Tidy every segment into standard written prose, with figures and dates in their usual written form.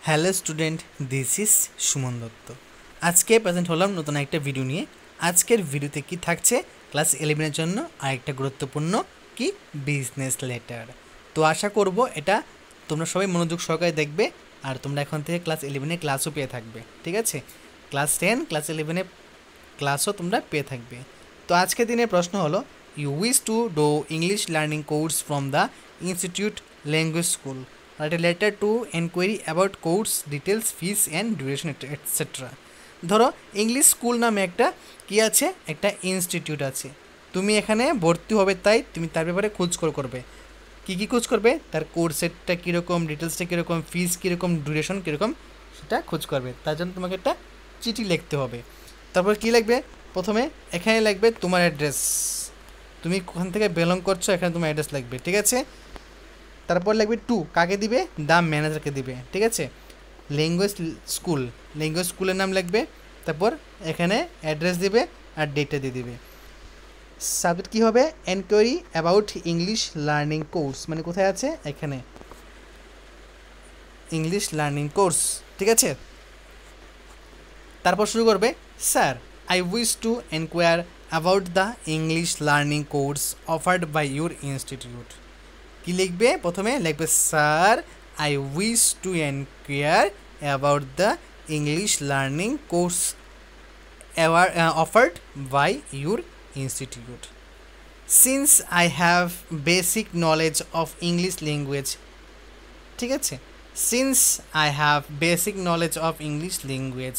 Hello student, this is Suman Dutta. আজকে present হলাম নতুন একটা ভিডিও নিয়ে। আজকের ভিডিওতে কি থাকছে, ক্লাস 11-এর জন্য আরেকটা গুরুত্বপূর্ণ কি বিজনেস লেটার। তো আশা করব এটা তোমরা সবাই মনোযোগ সহকারে দেখবে, আর তোমরা এখন থেকে ক্লাস 11-এ ক্লাসও পেয়ে থাকবে। ঠিক আছে, ক্লাস 10 ক্লাস 11-এ ক্লাসও তোমরা পেয়ে থাকবে। তো আজকের দিনের প্রশ্ন হলো, you wish to do English learning course from the institute language school, write a letter to enquiry about course details, fees and duration etc. ধরো ইংলিশ স্কুল নামে একটা কি আছে, একটা ইনস্টিটিউট আছে, তুমি এখানে ভর্তি হবে, তাই তুমি তার ব্যাপারে খোঁজ করবে। কী কী খোঁজ করবে? তার কোর্সেরটা কীরকম, ডিটেলসটা কীরকম, ফিস কীরকম, ডিউরেশন কীরকম, সেটা খোঁজ করবে। তার জন্য তোমাকে একটা চিঠি লিখতে হবে। তারপর কী লিখবে? প্রথমে এখানে লিখবে তোমার অ্যাড্রেস, তুমি কোখান থেকে বিলং করছো, এখানে তোমার অ্যাড্রেস লিখবে। ঠিক আছে, তারপর লিখবে টু, কাকে দিবে? দ্য ম্যানেজারকে দিবে। ঠিক আছে, ল্যাঙ্গুয়েজ স্কুলের নাম লিখবে, তারপর এখানে অ্যাড্রেস দিবে আর ডেটটা দিয়ে দিবে। সাবজেক্ট কী হবে? Enquiry about English learning course, মানে কোথায় আছে? এখানে ইংলিশ লার্নিং কোর্স। ঠিক আছে, তারপর শুরু করবে, sir I wish to enquire about the English learning course offered by your institute. কি লিখবে? প্রথমে লিখবে sir I wish to enquire about the English learning course offered by your institute. Since I have basic knowledge of English language. ঠিক আছে, since I have basic knowledge of English language,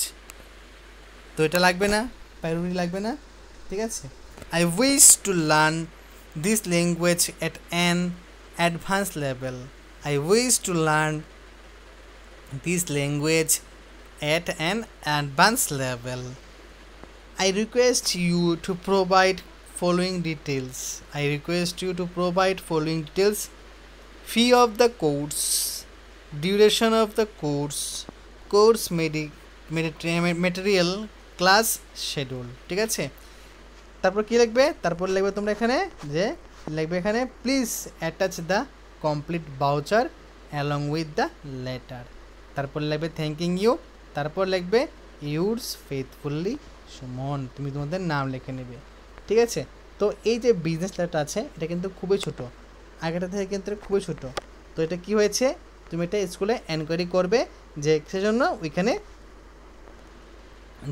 তো এটা লাগবে না, প্রায়োরিটি লাগবে না। ঠিক আছে, I wish to learn this language at an advanced level. I wish to learn this language at an advanced level. I request you to provide following details. I request you to provide following details: fee of the course, duration of the course material, class schedule. ঠিক আছে, তারপর কী লিখবে? তারপর লিখবে তোমরা এখানে যে লিখবে এখানে please attach the complete voucher along with the letter. তারপর লিখবে থ্যাঙ্কিং ইউ, তারপর লিখবে ইউরস ফেথফুলি সুমন, তুমি তোমাদের নাম লিখে নেবে। ঠিক আছে, তো এই যে বিজনেস লেটার আছে এটা কিন্তু খুবই ছোটো, আগেটা থেকে কিন্তু খুবই ছোটো। তো এটা কি হয়েছে, তুমি এটা স্কুলে এনকোয়ারি করবে যে সেজন্য ওইখানে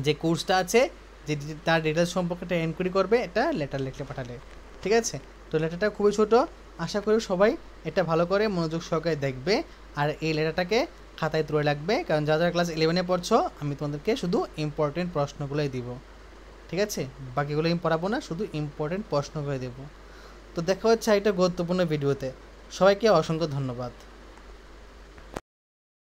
যে কোর্সটা আছে যে তার ডিটেলস সম্পর্কে এটা এনকোয়ারি করবে, এটা লেটার লিখে পাঠালে। ঠিক আছে, তো লেটারটা খুবই ছোটো, আশা করি সবাই এটা ভালো করে মনোযোগ সহকারে দেখবে, আর এই লেটারটাকে খাতায় তুলে রাখবে, কারণ যারা যারা ক্লাস 11-এ পড়ছো আমি তোমাদেরকে শুধু ইম্পর্টেন্ট প্রশ্নগুলোই দিব। ঠিক আছে, বাকিগুলো আমি পড়াবো না, শুধু ইম্পর্টেন্ট প্রশ্নগুলোই দেবো। তো দেখা হচ্ছে একটা গুরুত্বপূর্ণ ভিডিওতে। সবাইকে অসংখ্য ধন্যবাদ।